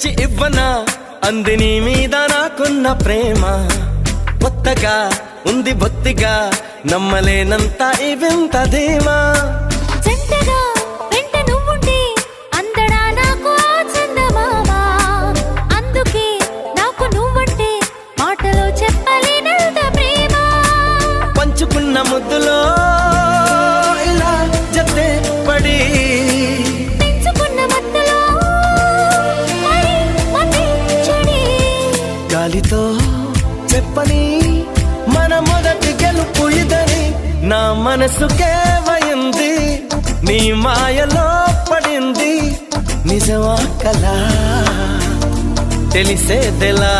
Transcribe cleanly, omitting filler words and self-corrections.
తెచ్చి ఇవ్వనా అంది నీ మీద నాకున్న ప్రేమ కొత్తగా ఉంది బొత్తిగా నమ్మలేనంత ఈ వింత ధీమా జంటగా వెంట నువ్వుంటే అందడా నాకు ఆ చందమామ అందుకే నాకు నువ్వంటే మాటలో చెప్పలేనంత ప్రేమ పంచుకున్న ముద్దులో ఇలా జతే పడి పెంచుకున్న మత్తులో మరి మతి చెడి గాలితో చెప్పని మన మొదటి గెలుపు ఇదని నా మనసుకే వయింది నీ మాయలో పడింది నిజమా కలా తెలిసేదెలా